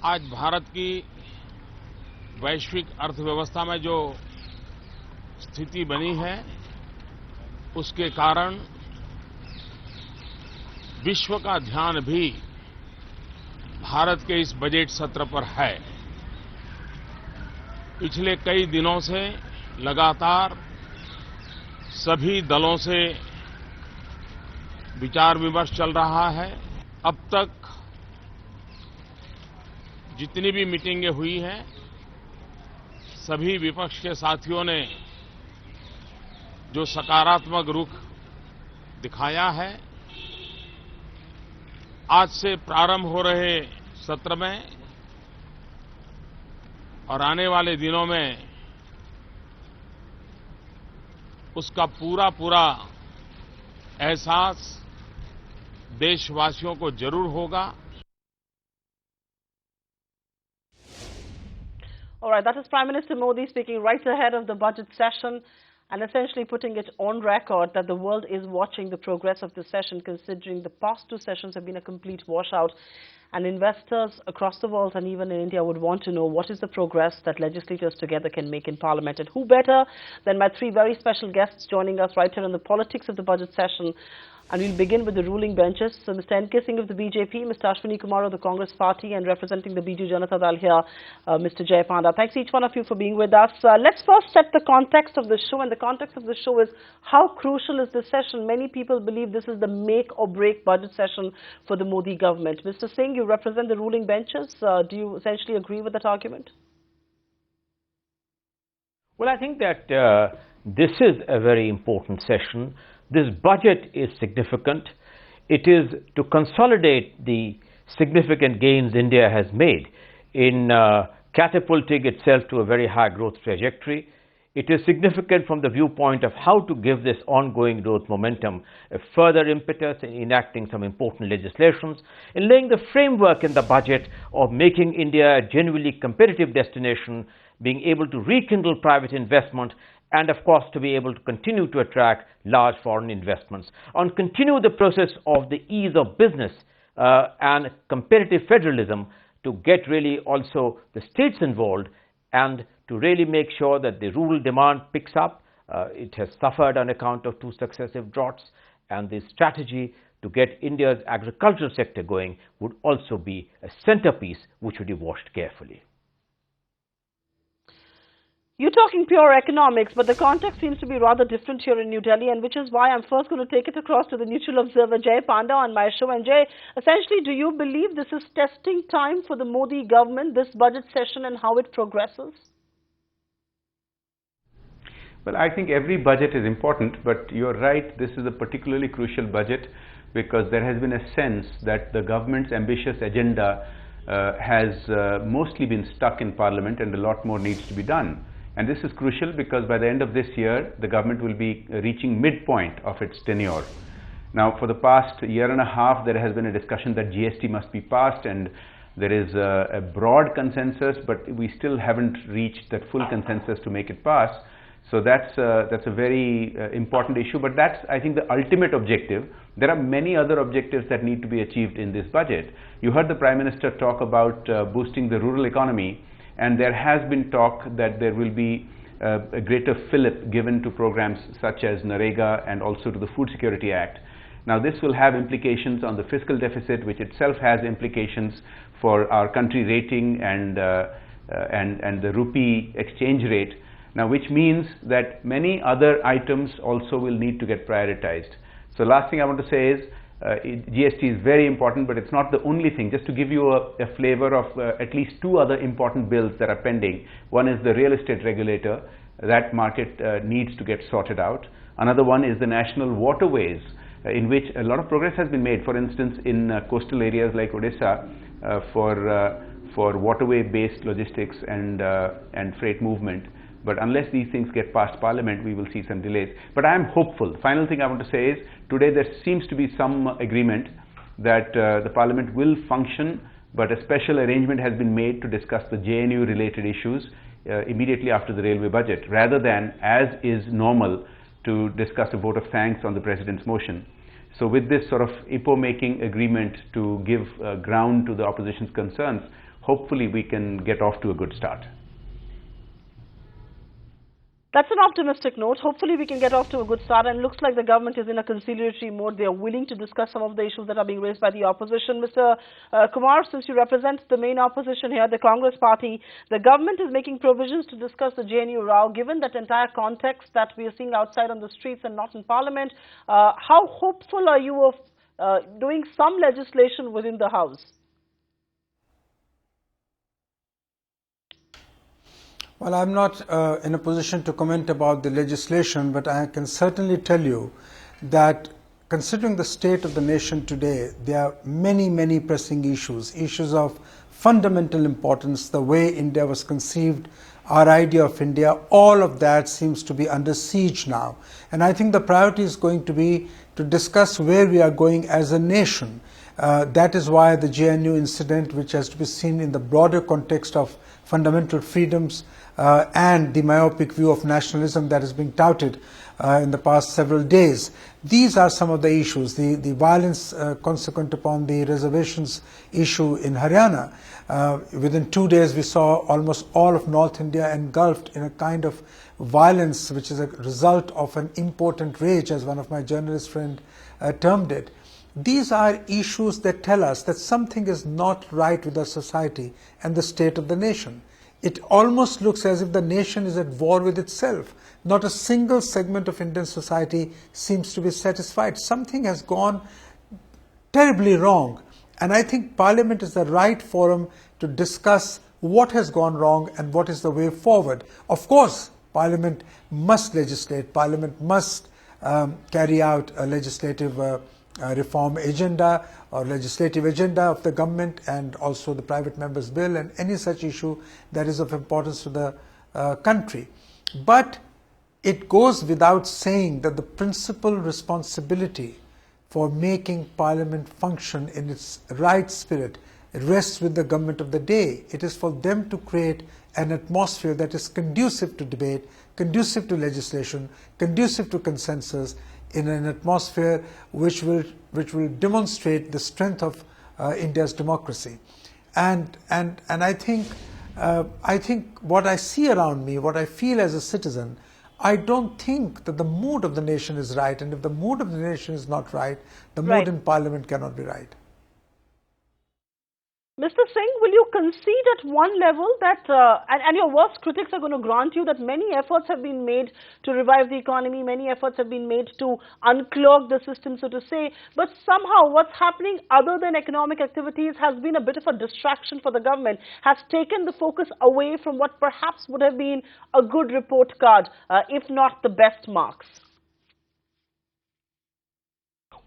आज भारत की वैश्विक अर्थव्यवस्था में जो स्थिति बनी है उसके कारण विश्व का ध्यान भी भारत के इस बजट सत्र पर है। पिछले कई दिनों से लगातार सभी दलों से विचार विमर्श चल रहा है। अब तक जितनी भी मीटिंगें हुई हैं सभी विपक्ष के साथियों ने जो सकारात्मक रुख दिखाया है, आज से प्रारंभ हो रहे सत्र में और आने वाले दिनों में उसका पूरा पूरा एहसास देशवासियों को जरूर होगा। All right, that is Prime Minister Modi speaking right ahead of the budget session and essentially putting it on record that the world is watching the progress of the session, considering the past two sessions have been a complete washout. And investors across the world and even in India would want to know what is the progress that legislators together can make in Parliament. And who better than my three very special guests joining us right here on the politics of the budget session. And we'll begin with the ruling benches. So Mr. N K Singh of the BJP, Mr. Ashwani Kumar of the Congress Party, and representing the Biju Janata Dal here, Mr. Vijay Panda. Thanks each one of you for being with us. Let's first set the context of the show, and the context of the show is how crucial is this session. Many people believe this is the make or break budget session for the Modi government. Mr. Singh, you represent the ruling benches. Do you essentially agree with that argument? Well, I think that this is a very important session. This budget is significant. It is to consolidate the significant gains India has made in catapulting itself to a very high growth trajectory. It is significant from the viewpoint of how to give this ongoing growth momentum a further impetus in enacting some important legislations, in laying the framework in the budget of making India a genuinely competitive destination, being able to rekindle private investment, and of course to be able to continue to attract large foreign investments, on continue the process of the ease of business and competitive federalism, to get really also the states involved and to really make sure that the rural demand picks up. It has suffered on account of two successive droughts, and the strategy to get India's agricultural sector going would also be a centerpiece which would be watched carefully. You're talking pure economics, but the context seems to be rather different here in New Delhi, and which is why I'm first going to take it across to the neutral observer Jay Panda on my show. And Jay, essentially, do you believe this is testing time for the Modi government, this budget session, and how it progresses? Well, I think every budget is important, but you're right, this is a particularly crucial budget because there has been a sense that the government's ambitious agenda has mostly been stuck in Parliament and a lot more needs to be done. And this is crucial because by the end of this year, the government will be reaching midpoint of its tenure. Now, for the past year and a half, there has been a discussion that GST must be passed, and there is a broad consensus, but we still haven't reached that full consensus to make it pass. So that's a very important issue, but that's, I think, the ultimate objective. There are many other objectives that need to be achieved in this budget. You heard the Prime Minister talk about boosting the rural economy, and there has been talk that there will be a greater fillip given to programs such as Narendra and also to the Food Security Act. Now, this will have implications on the fiscal deficit, which itself has implications for our country rating and the rupee exchange rate. Now, which means that many other items also will need to get prioritized. So last thing I want to say is GST is very important, but it's not the only thing. Just to give you a flavor of at least two other important bills that are pending. One is the real estate regulator. That market needs to get sorted out. Another one is the national waterways, in which a lot of progress has been made. For instance, in coastal areas like Odisha, for waterway-based logistics and freight movement. But unless these things get past Parliament, we will see some delays. But I am hopeful. The final thing I want to say is, today there seems to be some agreement that the Parliament will function, but a special arrangement has been made to discuss the JNU-related issues immediately after the railway budget, rather than, as is normal, to discuss a vote of thanks on the President's motion. So with this sort of IPO-making agreement to give ground to the opposition's concerns, hopefully we can get off to a good start. That's an optimistic note. Hopefully we can get off to a good start, and looks like the government is in a conciliatory mode. They are willing to discuss some of the issues that are being raised by the opposition. Mr. Kumar, since you represent the main opposition here, the Congress party, the government is making provisions to discuss the JNU row. Given that entire context that we are seeing outside on the streets and not in Parliament, how hopeful are you of doing some legislation within the House? Well, I'm not in a position to comment about the legislation, but I can certainly tell you that considering the state of the nation today, there are many, many pressing issues of fundamental importance, the way India was conceived, our idea of India, all of that seems to be under siege now. And I think the priority is going to be to discuss where we are going as a nation. That is why the JNU incident, which has to be seen in the broader context of fundamental freedoms and the myopic view of nationalism that is being touted in the past several days. These are some of the issues. The violence consequent upon the reservations issue in Haryana. Within 2 days we saw almost all of North India engulfed in a kind of violence which is a result of an impotent rage, as one of my journalist friends termed it. These are issues that tell us that something is not right with our society and the state of the nation. It almost looks as if the nation is at war with itself. Not a single segment of Indian society seems to be satisfied. Something has gone terribly wrong. And I think Parliament is the right forum to discuss what has gone wrong and what is the way forward. Of course, Parliament must legislate. Parliament must carry out a legislative reform agenda or legislative agenda of the government, and also the private members bill and any such issue that is of importance to the country. But it goes without saying that the principal responsibility for making Parliament function in its right spirit rests with the government of the day. It is for them to create an atmosphere that is conducive to debate, conducive to legislation, conducive to consensus, in an atmosphere which will demonstrate the strength of India's democracy. And I think what I see around me, what I feel as a citizen, I don't think that the mood of the nation is right. And if the mood of the nation is not right, the mood in Parliament cannot be right. Mr. Singh, will you concede at one level that, and your worst critics are going to grant you that many efforts have been made to revive the economy, many efforts have been made to unclog the system, so to say, but somehow what's happening other than economic activities has been a bit of a distraction for the government, has taken the focus away from what perhaps would have been a good report card, if not the best marks?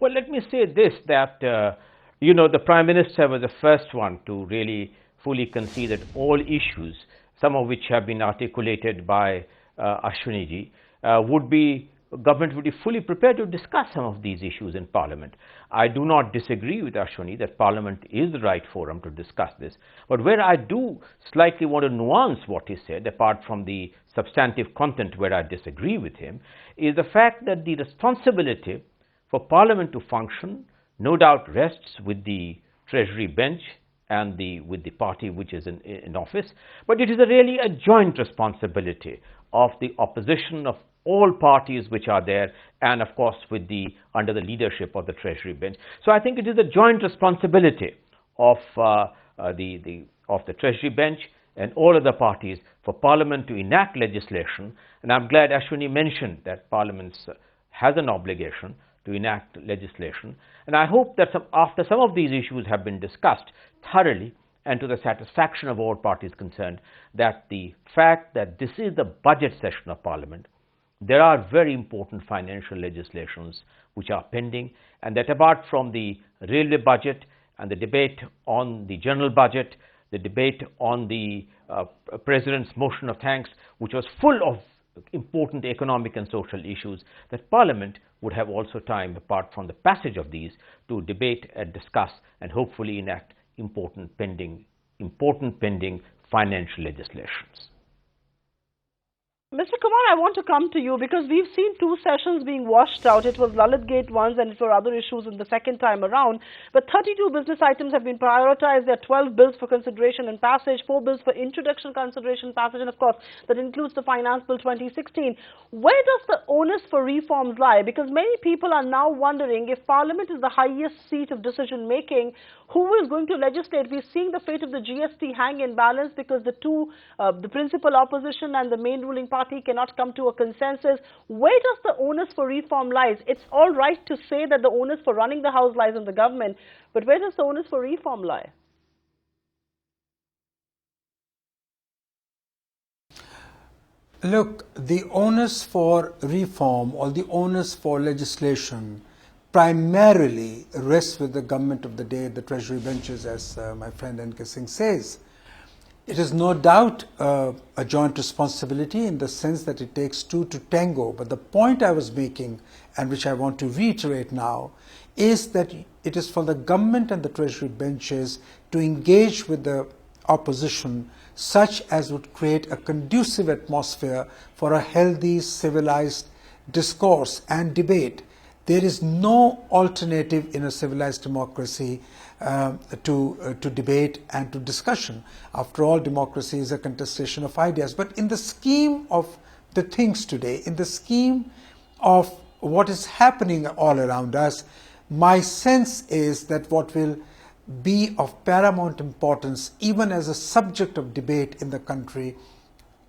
Well, let me say this, that you know, the Prime Minister was the first one to really fully concede that all issues, some of which have been articulated by Ashwani ji, government would be fully prepared to discuss some of these issues in Parliament. I do not disagree with Ashwani that Parliament is the right forum to discuss this. But where I do slightly want to nuance what he said, apart from the substantive content where I disagree with him, is the fact that the responsibility for Parliament to function no doubt rests with the Treasury bench and with the party which is in office, but it is really a joint responsibility of the opposition of all parties which are there, and of course under the leadership of the Treasury bench. So I think it is a joint responsibility of the Treasury bench and all other parties for Parliament to enact legislation, and I'm glad Ashwani mentioned that Parliament has an obligation to enact legislation. And I hope that after some of these issues have been discussed thoroughly and to the satisfaction of all parties concerned, that the fact that this is the budget session of Parliament, there are very important financial legislations which are pending, and that apart from the railway budget and the debate on the general budget, the debate on the President's motion of thanks, which was full of important economic and social issues, that Parliament would have also time, apart from the passage of these, to debate and discuss and hopefully enact important pending financial legislations. Mr. Kumar, I want to come to you because we've seen two sessions being washed out. It was Lalitgate once and it were other issues in the second time around. But 32 business items have been prioritized. There are 12 bills for consideration and passage, 4 bills for introduction, consideration, passage, and of course, that includes the Finance Bill 2016. Where does the onus for reforms lie? Because many people are now wondering if Parliament is the highest seat of decision making, who is going to legislate? We're seeing the fate of the GST hang in balance because the principal opposition and the main ruling party cannot come to a consensus. Where does the onus for reform lies? It's all right to say that the onus for running the house lies on the government, but where does the onus for reform lie? Look, the onus for reform or the onus for legislation primarily rests with the government of the day, the Treasury benches, as my friend N K Singh says. It is no doubt a joint responsibility in the sense that it takes two to tango. But the point I was making, and which I want to reiterate now, is that it is for the government and the Treasury benches to engage with the opposition such as would create a conducive atmosphere for a healthy, civilized discourse and debate. There is no alternative in a civilized democracy to debate and to discussion. After all, democracy is a contestation of ideas. But in the scheme of the things today, in the scheme of what is happening all around us, my sense is that what will be of paramount importance, even as a subject of debate in the country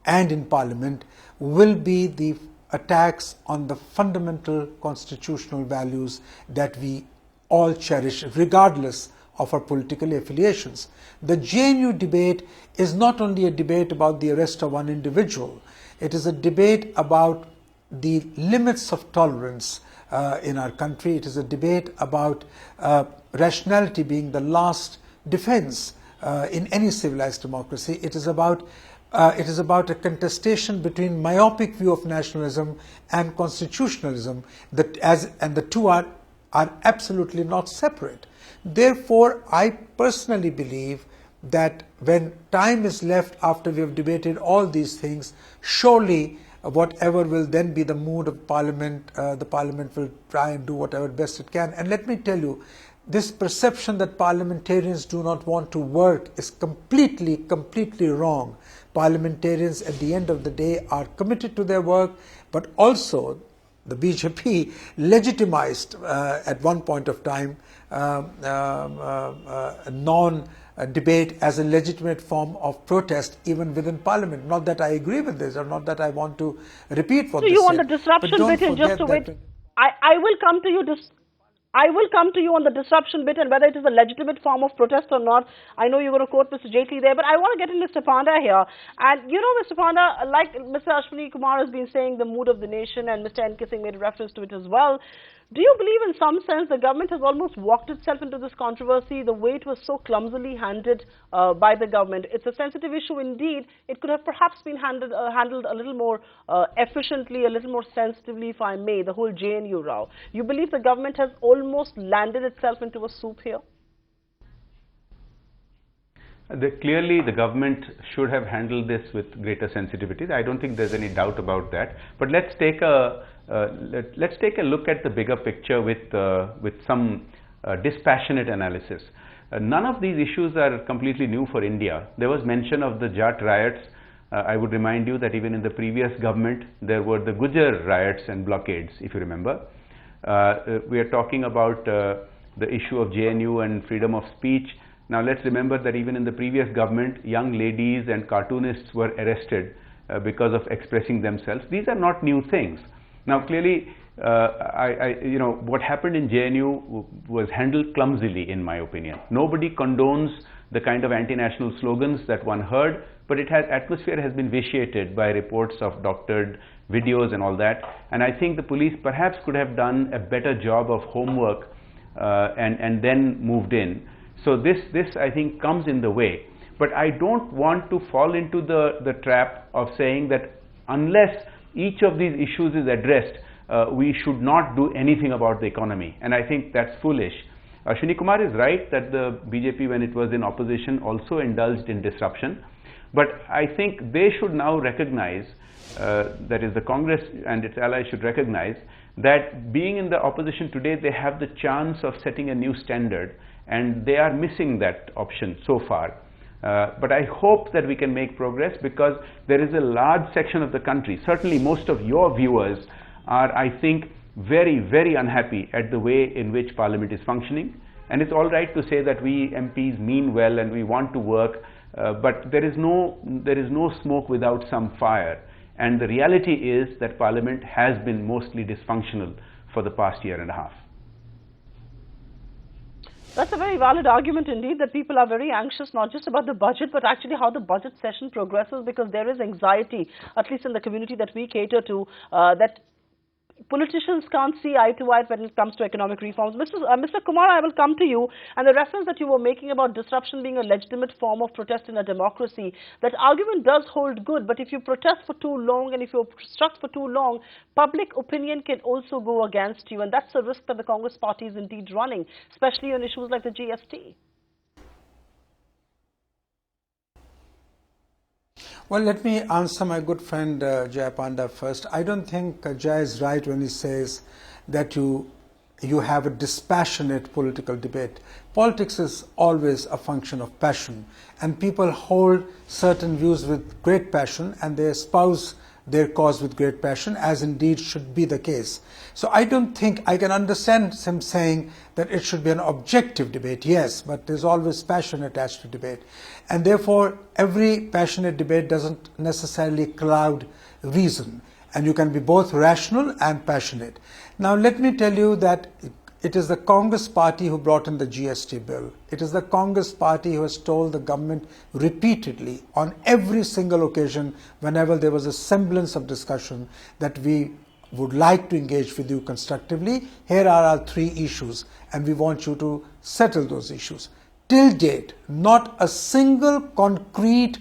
and in Parliament, will be the attacks on the fundamental constitutional values that we all cherish, regardless of our political affiliations. The JNU debate is not only a debate about the arrest of one individual, it is a debate about the limits of tolerance in our country. It is a debate about rationality being the last defense in any civilized democracy. It is about a contestation between myopic view of nationalism and constitutionalism, and the two are absolutely not separate. Therefore, I personally believe that when time is left after we have debated all these things, surely whatever will then be the mood of Parliament, the Parliament will try and do whatever best it can. And let me tell you, this perception that parliamentarians do not want to work is completely wrong. Parliamentarians at the end of the day are committed to their work, but also the BJP legitimized at one point of time non-debate as a legitimate form of protest even within Parliament. Not that I agree with this, or not that I want to repeat what so they you said. want the disruption bit in just a wait. I will come to you. I will come to you on the disruption bit and whether it is a legitimate form of protest or not. I know you're going to quote Mr. Jaitley there, but I want to get in Mr. Panda here. And you know, Mr. Panda, like Mr. Ashwani Kumar has been saying, the mood of the nation, and Mr. N K Singh made reference to it as well. Do you believe in some sense the government has almost walked itself into this controversy the way it was so clumsily handled by the government? It's a sensitive issue indeed. It could have perhaps been handled a little more efficiently, a little more sensitively, if I may, the whole JNU row. You believe the government has almost landed itself into a soup here? Clearly, the government should have handled this with greater sensitivity. I don't think there's any doubt about that. But let's take a look at the bigger picture with some dispassionate analysis. None of these issues are completely new for India. There was mention of the Jat riots. I would remind you that even in the previous government, there were the Gujar riots and blockades, if you remember. We are talking about the issue of JNU and freedom of speech. Now let's remember that even in the previous government, young ladies and cartoonists were arrested because of expressing themselves. These are not new things. Now clearly, what happened in JNU was handled clumsily, in my opinion. Nobody condones the kind of anti-national slogans that one heard, but atmosphere has been vitiated by reports of doctored videos and all that. And I think the police perhaps could have done a better job of homework and then moved in. So this I think comes in the way. But I don't want to fall into the trap of saying that unless each of these issues is addressed, we should not do anything about the economy. And I think that's foolish. Ashwani Kumar is right that the BJP, when it was in opposition, also indulged in disruption. But I think they should now recognize, that is the Congress and its allies should recognize, that being in the opposition today, they have the chance of setting a new standard, and they are missing that option so far. But I hope that we can make progress, because there is a large section of the country, certainly most of your viewers are, I think, very, very unhappy at the way in which Parliament is functioning. And it's all right to say that we MPs mean well and we want to work, but there is no smoke without some fire. And the reality is that Parliament has been mostly dysfunctional for the past year and a half. That's a very valid argument indeed, that people are very anxious not just about the budget but actually how the budget session progresses, because there is anxiety, at least in the community that we cater to, that politicians can't see eye to eye when it comes to economic reforms. Mr. Kumar, I will come to you. And the reference that you were making about disruption being a legitimate form of protest in a democracy, that argument does hold good. But if you protest for too long and if you obstruct for too long, public opinion can also go against you. And that's a risk that the Congress party is indeed running, especially on issues like the GST. Well, let me answer my good friend Jai Panda first. I don't think Jai is right when he says that you have a dispassionate political debate. Politics is always a function of passion, and people hold certain views with great passion and they espouse their cause with great passion, as indeed should be the case. So I don't think I can understand him saying that it should be an objective debate. Yes, but there's always passion attached to debate. And therefore, every passionate debate doesn't necessarily cloud reason. And you can be both rational and passionate. Now, let me tell you that it is the Congress party who brought in the GST bill. It is the Congress party who has told the government repeatedly on every single occasion whenever there was a semblance of discussion that we would like to engage with you constructively. Here are our 3 issues and we want you to settle those issues. Till date, not a single concrete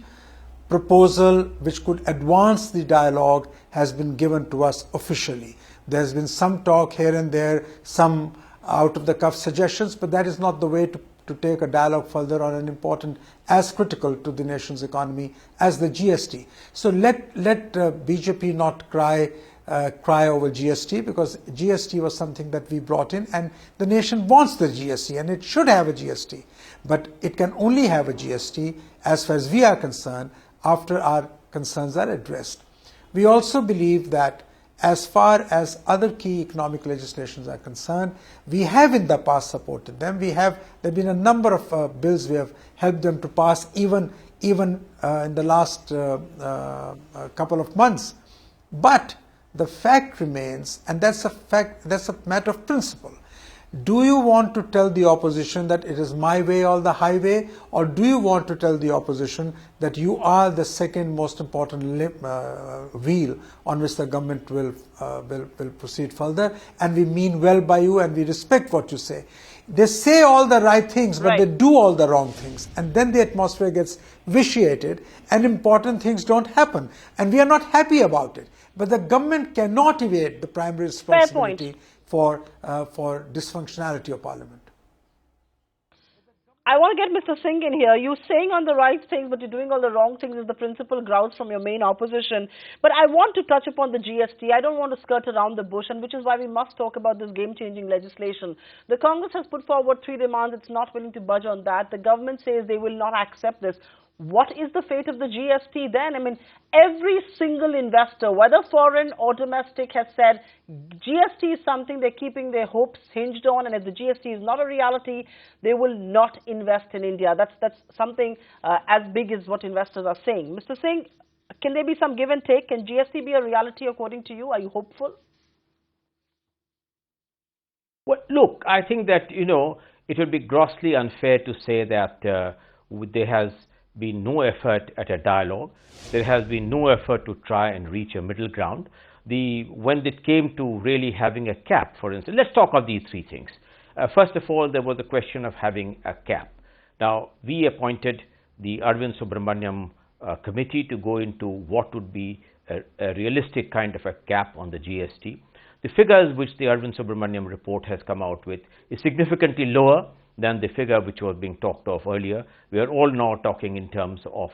proposal which could advance the dialogue has been given to us officially. There's been some talk here and there, some out-of-the-cuff suggestions, but that is not the way to take a dialogue further on an important as critical to the nation's economy as the GST. So let BJP not cry over GST, because GST was something that we brought in and the nation wants the GST and it should have a GST. But it can only have a GST as far as we are concerned after our concerns are addressed. We also believe that as far as other key economic legislations are concerned, we have in the past supported them. There have been a number of bills we have helped them to pass even in the last couple of months. But the fact remains, and that's a matter of principle. Do you want to tell the opposition that it is my way or the highway, or do you want to tell the opposition that you are the second most important wheel on which the government will proceed further, and we mean well by you and we respect what you say? They say all the right things, but they do all the wrong things, and then the atmosphere gets vitiated and important things don't happen, and we are not happy about it. But the government cannot evade the primary responsibility for dysfunctionality of Parliament. I want to get Mr. Singh in here. You're saying on the right things, but you're doing all the wrong things is the principal grounds from your main opposition. But I want to touch upon the GST. I don't want to skirt around the bush, and which is why we must talk about this game-changing legislation. The Congress has put forward 3 demands. It's not willing to budge on that. The government says they will not accept this. What is the fate of the GST then? I mean, every single investor, whether foreign or domestic, has said GST is something they're keeping their hopes hinged on, and if the GST is not a reality, they will not invest in India. That's something as big as what investors are saying. Mr. Singh, can there be some give and take? Can GST be a reality according to you? Are you hopeful? Well, look, I think that, it would be grossly unfair to say that there has been no effort at a dialogue. There has been no effort to try and reach a middle ground. When it came to really having a cap, for instance, let's talk of these 3 things. First of all, there was the question of having a cap. Now, we appointed the Arvind Subramaniam committee to go into what would be a realistic kind of a cap on the GST. The figures which the Arvind Subramaniam report has come out with is significantly lower than the figure which was being talked of earlier. We are all now talking in terms of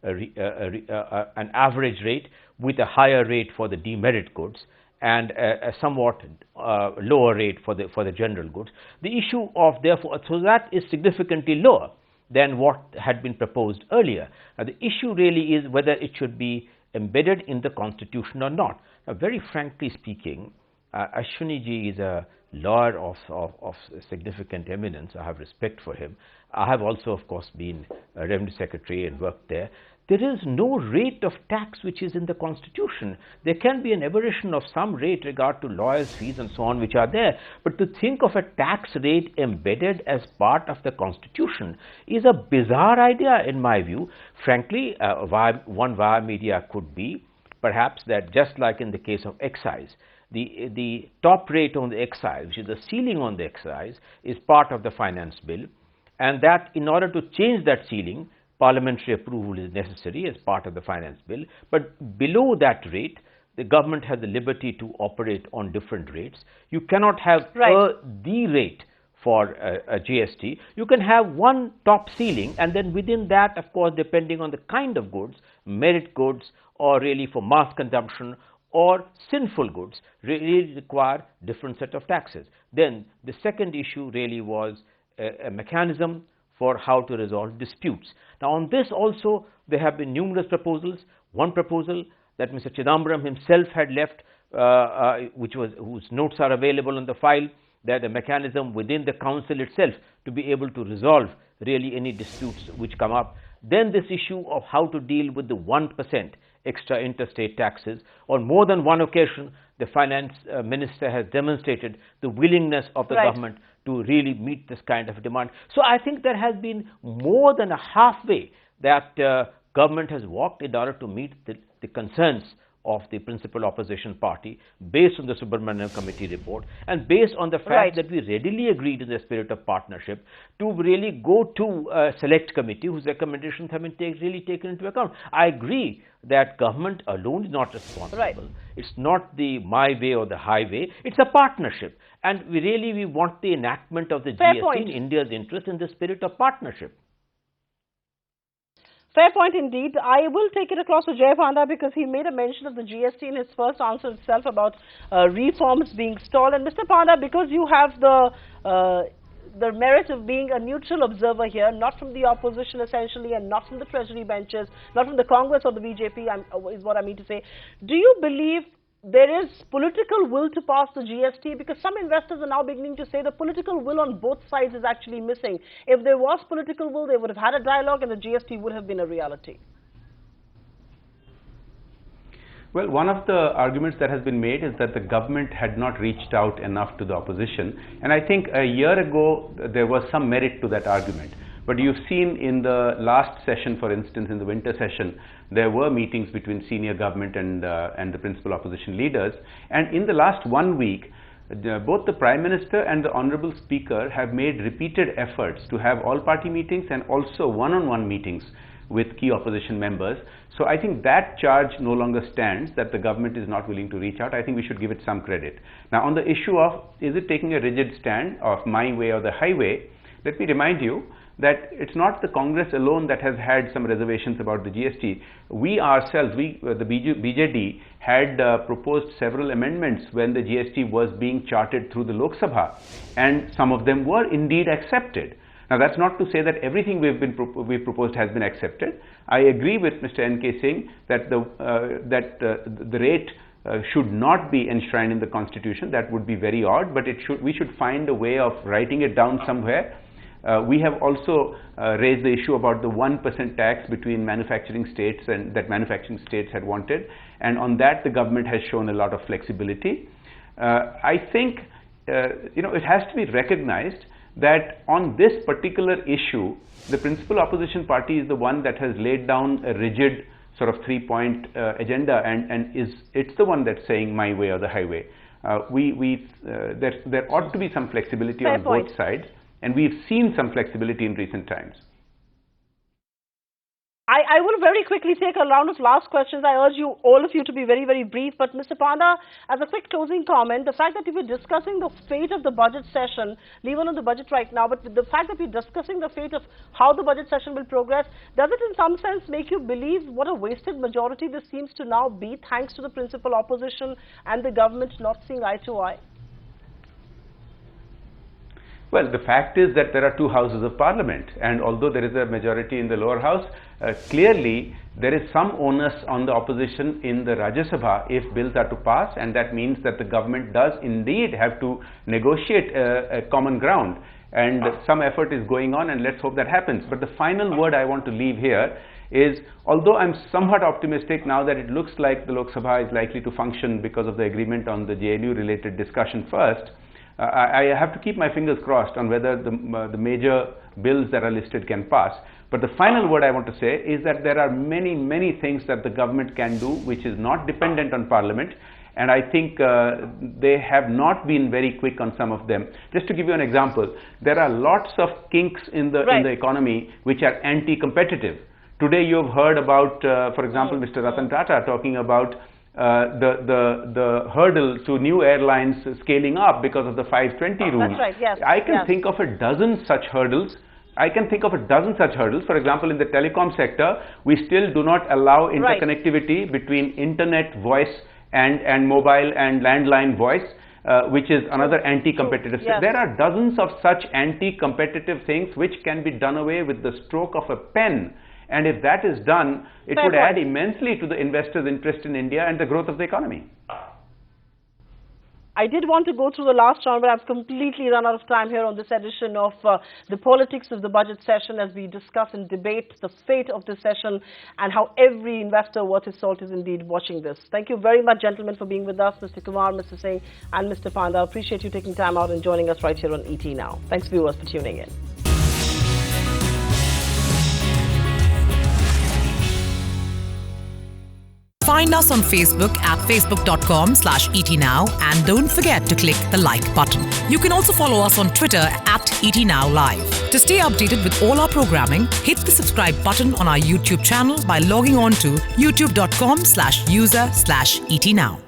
an average rate with a higher rate for the demerit goods and a somewhat lower rate for the general goods. The issue of therefore, so that is significantly lower than what had been proposed earlier. Now, the issue really is whether it should be embedded in the constitution or not. Now, very frankly speaking, Ashwani ji is a lawyer of significant eminence. I have respect for him. I have also, of course, been a revenue secretary and worked there. There is no rate of tax which is in the constitution. There can be an aberration of some rate regard to lawyers' fees and so on which are there, but to think of a tax rate embedded as part of the constitution is a bizarre idea in my view. Frankly, one via media could be perhaps that just like in the case of excise, the top rate on the excise, which is the ceiling on the excise, is part of the finance bill, and that in order to change that ceiling, parliamentary approval is necessary as part of the finance bill, but below that rate, the government has the liberty to operate on different rates. You cannot have the rate for a GST. You can have one top ceiling, and then within that, of course, depending on the kind of goods, merit goods, or really for mass consumption, or sinful goods, really require different set of taxes. Then the second issue really was a mechanism for how to resolve disputes. Now, on this also, there have been numerous proposals. One proposal that Mr. Chidambaram himself had left, whose notes are available on the file, that a mechanism within the council itself to be able to resolve really any disputes which come up. Then this issue of how to deal with the 1% extra interstate taxes. On more than one occasion, the finance minister has demonstrated the willingness of the government to really meet this kind of demand. So I think there has been more than a halfway that government has walked in order to meet the concerns of the principal opposition party based on the Subramanian committee report and based on the fact that we readily agreed in the spirit of partnership to really go to a select committee whose recommendations have been really taken into account. I agree that government alone is not responsible. It's not the my way or the highway. It's a partnership. And we want the enactment of the GST in India's interest in the spirit of partnership. Fair point indeed. I will take it across to Jay Panda because he made a mention of the GST in his first answer itself about reforms being stalled. And Mr. Panda, because you have the merit of being a neutral observer here, not from the opposition essentially and not from the treasury benches, not from the Congress or the BJP, is what I mean to say. Do you believe there is political will to pass the GST? Because some investors are now beginning to say the political will on both sides is actually missing. If there was political will, they would have had a dialogue and the GST would have been a reality. Well, one of the arguments that has been made is that the government had not reached out enough to the opposition. And I think a year ago, there was some merit to that argument. But you've seen in the last session, for instance, in the winter session, there were meetings between senior government and the principal opposition leaders. And in the last 1 week, both the Prime Minister and the Honorable Speaker have made repeated efforts to have all-party meetings and also one-on-one meetings with key opposition members. So I think that charge no longer stands, that the government is not willing to reach out. I think we should give it some credit. Now, on the issue of is it taking a rigid stand of my way or the highway, let me remind you that it's not the Congress alone that has had some reservations about the GST. We ourselves, the BJD, had proposed several amendments when the GST was being charted through the Lok Sabha, and some of them were indeed accepted. Now, that's not to say that everything we've proposed has been accepted. I agree with Mr. N K Singh that the rate should not be enshrined in the Constitution. That would be very odd, but we should find a way of writing it down somewhere. We have also raised the issue about the 1% tax between manufacturing states and that manufacturing states had wanted, and on that the government has shown a lot of flexibility. I think it has to be recognized that on this particular issue, the principal opposition party is the one that has laid down a rigid sort of 3-point agenda, and it's the one that's saying my way or the highway. There ought to be some flexibility on both sides. And we've seen some flexibility in recent times. I will very quickly take a round of last questions. I urge you, all of you, to be very, very brief. But Mr. Panda, as a quick closing comment, the fact that we're discussing the fate of the budget session, leave alone the budget right now, but the fact that we're discussing the fate of how the budget session will progress, does it in some sense make you believe what a wasted majority this seems to now be, thanks to the principal opposition and the government not seeing eye to eye? Well, the fact is that there are two houses of parliament, and although there is a majority in the lower house, clearly there is some onus on the opposition in the Rajya Sabha if bills are to pass, and that means that the government does indeed have to negotiate a common ground, and some effort is going on, and let's hope that happens. But the final word I want to leave here is, although I'm somewhat optimistic now that it looks like the Lok Sabha is likely to function because of the agreement on the JNU related discussion first, I have to keep my fingers crossed on whether the major bills that are listed can pass. But the final word I want to say is that there are many, many things that the government can do which is not dependent on Parliament, and I think they have not been very quick on some of them. Just to give you an example, there are lots of kinks in the economy which are anti-competitive. Today you have heard about, for example, Mr. Ratan Tata talking about the hurdle to new airlines scaling up because of the 520 rule. That's right, yes. I can think of a dozen such hurdles. For example, in the telecom sector, we still do not allow interconnectivity between internet voice and mobile and landline voice, which is another anti-competitive thing. There are dozens of such anti-competitive things which can be done away with the stroke of a pen. And if that is done, it would add immensely to the investors' interest in India and the growth of the economy. I did want to go through the last round, but I've completely run out of time here on this edition of the politics of the budget session, as we discuss and debate the fate of this session and how every investor worth his salt is indeed watching this. Thank you very much, gentlemen, for being with us, Mr. Kumar, Mr. Singh and Mr. Panda. I appreciate you taking time out and joining us right here on ET Now. Thanks, viewers, for tuning in. Find us on Facebook at facebook.com/ETNow and don't forget to click the like button. You can also follow us on Twitter at ETNowLive. To stay updated with all our programming, hit the subscribe button on our YouTube channel by logging on to youtube.com/user/ETNow.